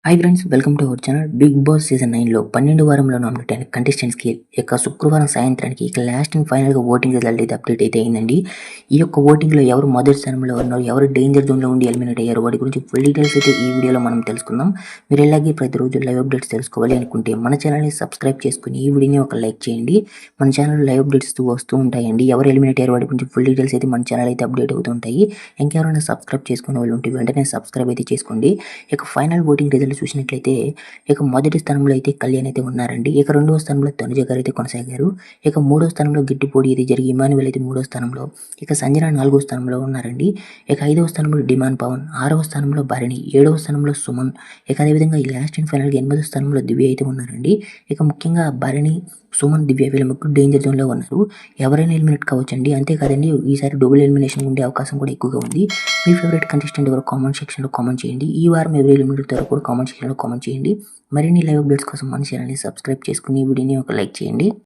Hi friends, welcome to our channel. Bigg Boss season 9లో 12 వారంలో nominate అయిన కంటెస్టెంట్స్కి శుక్రవారం సాయంత్రానికి లాస్ట్ అండ్ ఫైనల్గా ఓటింగ్ రిజల్ట్ అయితే అప్డేట్ అయితే అయిందండి. ఈ యొక్క ఓటింగ్లో ఎవరు మొదటి స్థానంలో ఉన్నారు, ఎవరు డేంజర్ జోన్లో ఉండి ఎలిమినేట్ అయ్యారు, వాటి గురించి ఫుల్ డీటెయిల్స్ అయితే ఈ వీడియోలో మనం తెలుసుకుందాం. మీరు ఇలాగే ప్రతిరోజు లైవ్ అప్డేట్స్ తెలుసుకోవాలి అనుకుంటే మన ఛానల్ని సబ్స్క్రైబ్ చేసుకుని ఈ వీడియోని ఒక లైక్ చేయండి. మన ఛానల్ లైవ్ అప్డేట్స్ వస్తూ ఉంటాయండి. ఎవరు ఎలిమినేట్ అయ్యారు వాటి గురించి ఫుల్ డీటెయిల్స్ అయితే మన ఛానల్ అయితే అప్డేట్ అవుతుంటాయి. ఇంకెవరైనా సబ్స్క్రైబ్ చేసుకునే వాళ్ళు ఉంటే వెంటనే సబ్స్క్రైబ్ అయితే చేసుకోండి. ఇక ఫైనల్ ఓటింగ్ రిజల్ట్ చూసినట్లయితే మొదటి స్థానంలో అయితే కళ్యాణ్ అయితే ఉన్నారండి. రెండవ స్థానంలో తనుజ గారు అయితే కొనసాగారు. మూడో స్థానంలో గిట్టిపోటీ అయితే జరిగి ఇమానువేల్ అయితే మూడో స్థానంలో, సంజన నాలుగో స్థానంలో ఉన్నారండి. ఐదవ స్థానంలో డిమాండ్ పవన్, ఆరవ స్థానంలో భరణి, ఏడవ స్థానంలో సుమన్, అదేవిధంగా ఈ లాస్ట్ అండ్ ఫైనల్గా ఎనిమిదో స్థానంలో దివ్య అయితే ఉన్నారండి. ముఖ్యంగా భరణి, సుమన్, దివ్య వీళ్ళ ముగ్గురు డేంజర్ జోన్లో ఉన్నారు. ఎవరైనా ఎలిమినేట్ కావచ్చండి. అంతేకాదండి, ఈసారి డబుల్ ఎలిమినేషన్ ఉండే అవకాశం కూడా ఎక్కువగా ఉంది. మీ ఫేవరెట్ కంటెస్టెంట్ ఎవరు కామెంట్ సెక్షన్లో కామెంట్ చేయండి. ఈ వారం ఎవరు ఎలిమినేట్ అవుతారో కూడా కామెంట్ సెక్షన్లో కామెంట్ చేయండి. మరిన్ని లైవ్ అప్డేట్స్ కోసం మన ఛానల్ని సబ్స్క్రైబ్ చేసుకుని ఈ వీడియోని ఒక లైక్ చేయండి.